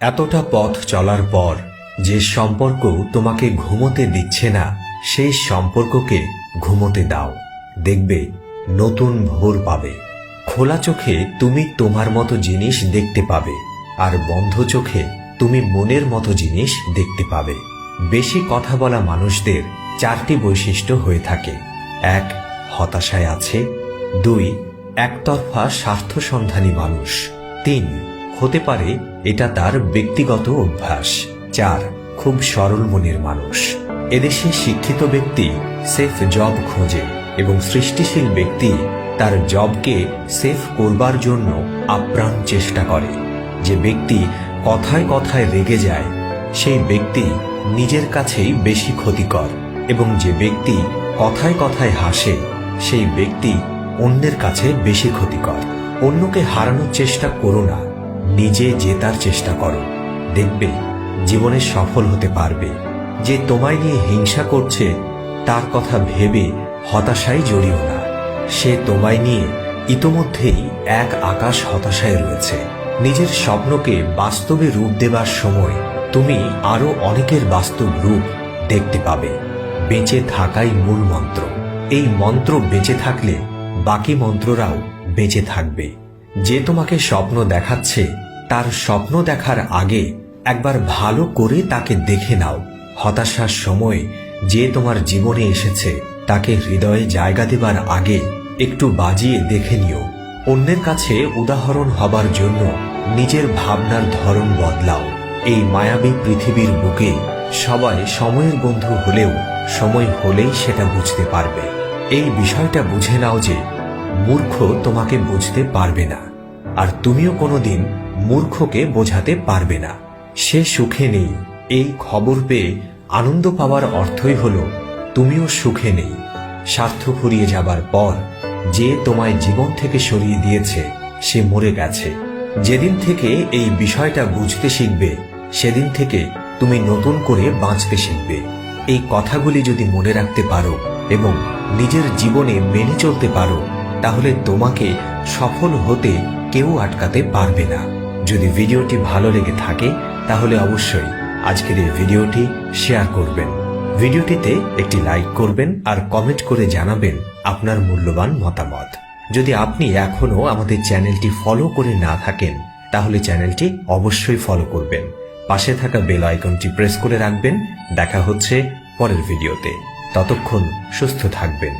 এতটা পথ চলার পর যে সম্পর্ক তোমাকে ঘুমোতে দিচ্ছে না, সেই সম্পর্ককে ঘুমোতে দাও। দেখবে নতুন ভোর পাবে। খোলা চোখে তুমি তোমার মতো জিনিস দেখতে পাবে, আর বন্ধ চোখে তুমি মনের মতো জিনিস দেখতে পাবে। বেশি কথা বলা মানুষদের 4টি বৈশিষ্ট্য হয়ে থাকে। 1. হতাশায় আছে। 2. একতরফা স্বার্থ সন্ধানী মানুষ। 3. হতে পারে এটা তার ব্যক্তিগত অভ্যাস। 4. খুব সরল মনের মানুষ। এদেশে শিক্ষিত ব্যক্তি সেফ জব খোঁজে এবং সৃষ্টিশীল ব্যক্তি তার জবকে সেফ করবার জন্য আপ্রাণ চেষ্টা করে। যে ব্যক্তি কথায় কথায় রেগে যায়, সেই ব্যক্তি নিজের কাছেই বেশি ক্ষতিকর, এবং যে ব্যক্তি কথায় কথায় হাসে, সেই ব্যক্তি অন্যের কাছে বেশি ক্ষতিকর। অন্যকে হারানোর চেষ্টা করো না, নিজে জেতার চেষ্টা করো। দেখবে জীবনে সফল হতে পারবে। যে তোমায় নিয়ে হিংসা করছে, তার কথা ভেবে হতাশায় জড়িও না। সে তোমায় নিয়ে ইতোমধ্যেই এক আকাশ হতাশায় রয়েছে। নিজের স্বপ্নকে বাস্তবে রূপ দেবার সময় তুমি আরো অনেকের বাস্তব রূপ দেখতে পাবে। বেঁচে থাকাই মূল মন্ত্র। এই মন্ত্র বেঁচে থাকলে বাকি মন্ত্ররাও বেঁচে থাকবে। যে তোমাকে স্বপ্ন দেখাচ্ছে, তার স্বপ্ন দেখার আগে একবার ভালো করে তাকে দেখে নাও। হতাশার সময় যে তোমার জীবনে এসেছে, তাকে হৃদয়ে জায়গা দেবার আগে একটু বাজিয়ে দেখে নিও। অন্যের কাছে উদাহরণ হবার জন্য নিজের ভাবনার ধরন বদলাও। এই মায়াবী পৃথিবীর বুকে সবাই সময়ের বন্ধু হলেও সময় হলেই সেটা বুঝতে পারবে। এই বিষয়টা বুঝে নাও যে মূর্খ তোমাকে বুঝতে পারবে না, আর তুমিও কোনোদিন মূর্খকে বোঝাতে পারবে না। সে সুখে নেই, এই খবর পেয়ে আনন্দ পাওয়ার অর্থই হলো তুমিও সুখে নেই। স্বার্থ ফুরিয়ে যাবার পর যে তোমায় জীবন থেকে সরিয়ে দিয়েছে, সে মরে গেছে। যেদিন থেকে এই বিষয়টা বুঝতে শিখবে, সেদিন থেকে তুমি নতুন করে বাঁচতে শিখবে। এই কথাগুলি যদি মনে রাখতে পারো এবং নিজের জীবনে মেনে চলতে পারো, তাহলে তোমাকে সফল হতে কেউ আটকাতে পারবে না। যদি ভিডিওটি ভালো লেগে থাকে, তাহলে অবশ্যই আজকের এই ভিডিওটি শেয়ার করবেন। ভিডিওটিতে একটি লাইক করবেন আর কমেন্ট করে জানাবেন আপনার মূল্যবান মতামত। যদি আপনি এখনো আমাদের চ্যানেলটি ফলো করে না থাকেন, তাহলে চ্যানেলটি অবশ্যই ফলো করবেন। পাশে থাকা বেল আইকনটি প্রেস করে রাখবেন। দেখা হচ্ছে পরের ভিডিওতে। ততক্ষণ সুস্থ থাকবেন।